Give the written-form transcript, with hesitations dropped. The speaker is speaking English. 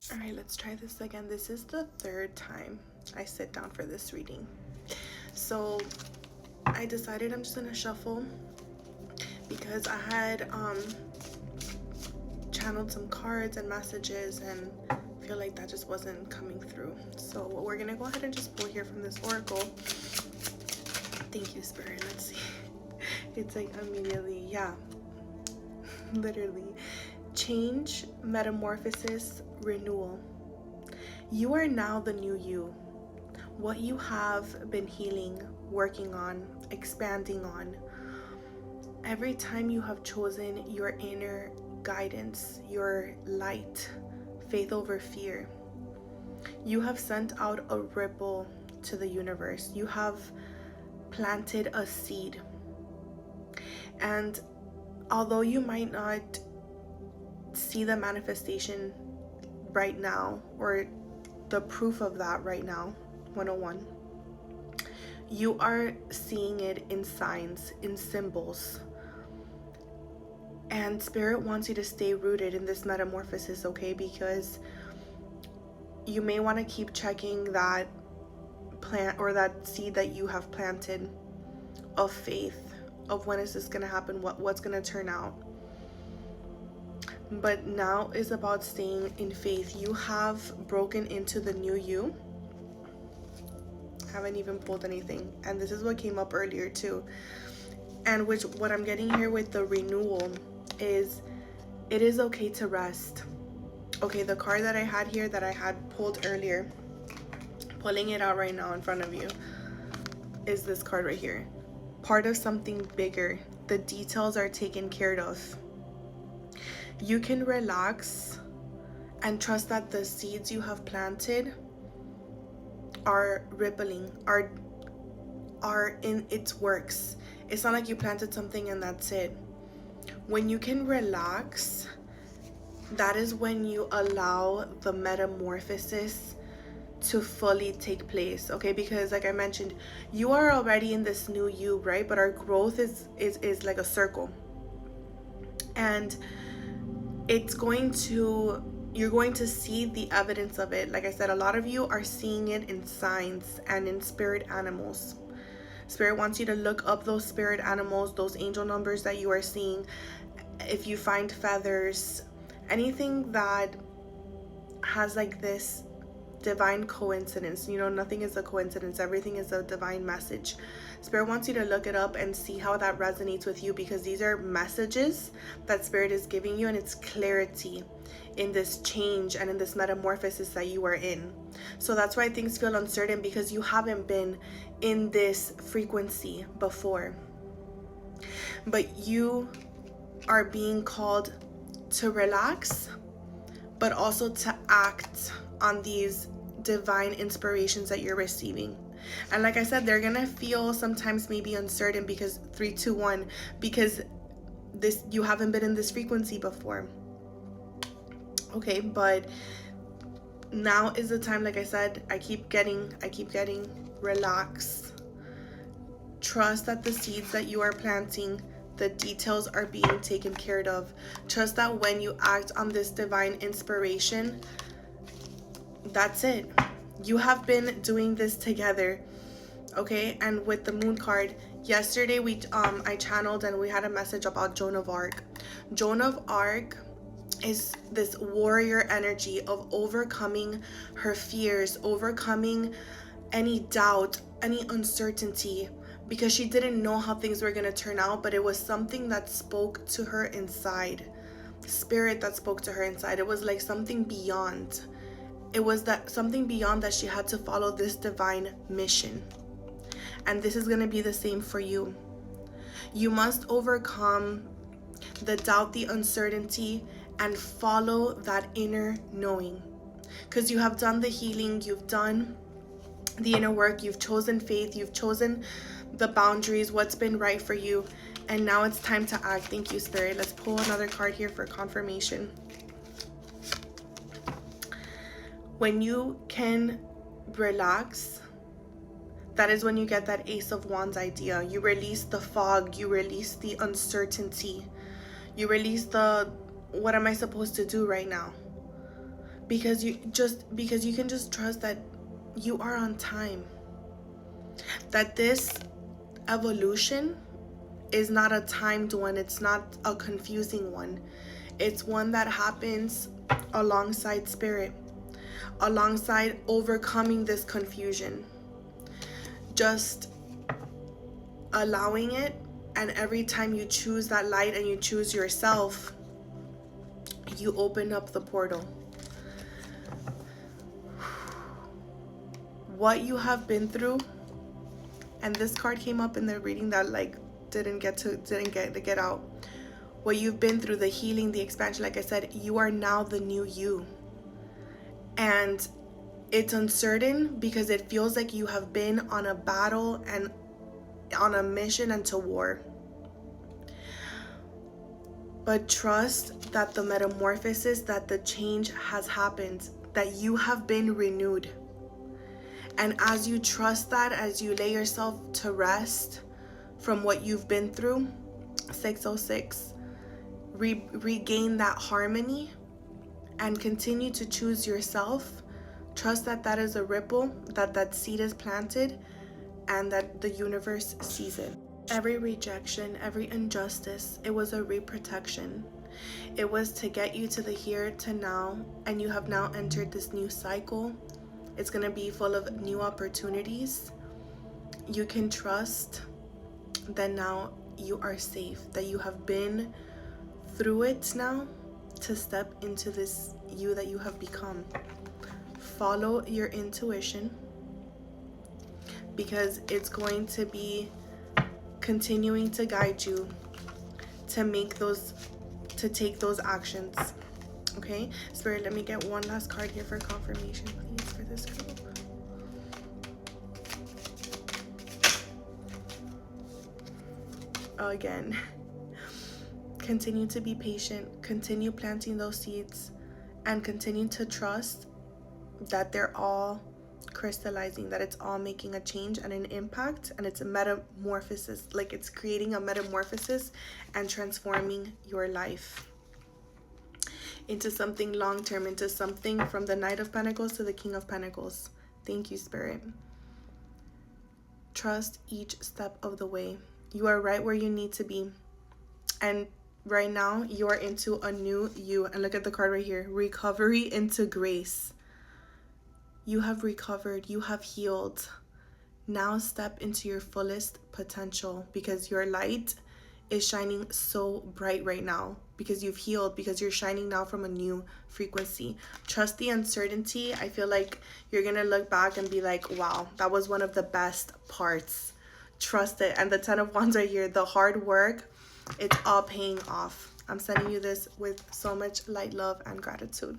All right, let's try this again. This is the third time I sit down for this reading. So I decided I'm just gonna shuffle because I had channeled some cards and messages and I feel like that just wasn't coming through. So we're gonna go ahead and just pull here from this oracle. Thank you, Spirit. Let's see. It's like immediately, yeah, literally. Change, metamorphosis, renewal. You are now the new you. What you have been healing, working on, expanding on. Every time you have chosen your inner guidance, your light, faith over fear, you have sent out a ripple to the universe. You have planted a seed. And although you might not see the manifestation right now or the proof of that right now, 101, you are seeing it in signs, in symbols. And Spirit wants you to stay rooted in this metamorphosis, okay? Because you may want to keep checking that plant or that seed that you have planted of faith, of when is this going to happen, what's going to turn out. But now is about staying in faith. You have broken into the new you. Haven't even pulled anything. And this is what came up earlier too. And what I'm getting here with the renewal is it is okay to rest. Okay, the card that I had here that I had pulled earlier, pulling it out right now in front of you, is this card right here. Part of something bigger. The details are taken care of. You can relax and trust that the seeds you have planted are rippling, are in its works. It's not like you planted something and that's it. When you can relax, that is when you allow the metamorphosis to fully take place, okay? Because like I mentioned, you are already in this new you, right? But our growth is like a circle. And you're going to see the evidence of it. Like I said, a lot of you are seeing it in signs and in spirit animals. Spirit wants you to look up those spirit animals, those angel numbers that you are seeing. If you find feathers, anything that has like this divine coincidence, nothing is a coincidence, everything is a divine message. Spirit wants you to look it up and see how that resonates with you, because these are messages that Spirit is giving you, and it's clarity in this change and in this metamorphosis that you are in. So that's why things feel uncertain, because you haven't been in this frequency before. But you are being called to relax, but also to act on these divine inspirations that you're receiving. And like I said, they're gonna feel sometimes maybe uncertain, because 3, 2, 1, because you haven't been in this frequency before. Okay, but now is the time. Like I said, I keep getting relax. Trust that the seeds that you are planting, the details are being taken care of. Trust that when you act on this divine inspiration, that's it. You have been doing this together, okay? And with the moon card, yesterday I channeled and we had a message about Joan of Arc. Joan of Arc is this warrior energy of overcoming her fears, overcoming any doubt, any uncertainty, because she didn't know how things were going to turn out, but it was something that spoke to her inside. Spirit that spoke to her inside. It was like something beyond. It was that something beyond that she had to follow this divine mission. And this is going to be the same for you. You must overcome the doubt, the uncertainty, and follow that inner knowing. Because you have done the healing, you've done the inner work, you've chosen faith, you've chosen the boundaries, what's been right for you. And now it's time to act. Thank you, Spirit. Let's pull another card here for confirmation. When you can relax, that is when you get that Ace of Wands idea. You release the fog, you release the uncertainty, you release the, what am I supposed to do right now? because you can just trust that you are on time, that this evolution is not a timed one, it's not a confusing one, it's one that happens alongside spirit, alongside overcoming this confusion, just allowing it. And every time you choose that light and you choose yourself, you open up the portal. What you have been through, and this card came up in the reading that like didn't get to get out. What you've been through, the healing, the expansion, like I said, you are now the new you. And it's uncertain because it feels like you have been on a battle and on a mission and to war. But trust that the metamorphosis, that the change has happened, that you have been renewed. And as you trust that, as you lay yourself to rest from what you've been through, 606, regain that harmony and continue to choose yourself. Trust that that is a ripple, that seed is planted, and that the universe sees it. Every rejection, every injustice, it was a reprotection. It was to get you to the here to now, and you have now entered this new cycle. It's going to be full of new opportunities. You can trust that now you are safe, that you have been through it now to step into this you that you have become. Follow your intuition, because it's going to be continuing to guide you to take those actions. Okay, Spirit, let me get one last card here for confirmation, please, for this group. Again, continue to be patient, continue planting those seeds, and continue to trust that they're all crystallizing, that it's all making a change and an impact, and it's a metamorphosis, like it's creating a metamorphosis and transforming your life into something long-term, into something from the Knight of Pentacles to the King of Pentacles. Thank you, Spirit. Trust each step of the way. You are right where you need to be, and right now you are into a new you. And look at the card right here, recovery into grace. You have recovered, you have healed. Now step into your fullest potential, because your light is shining so bright right now, because you've healed, because you're shining now from a new frequency. Trust the uncertainty. I feel like you're gonna look back and be like, wow, that was one of the best parts. Trust it. And the 10 of Wands right here, the hard work, it's all paying off. I'm sending you this with so much light, love, and gratitude.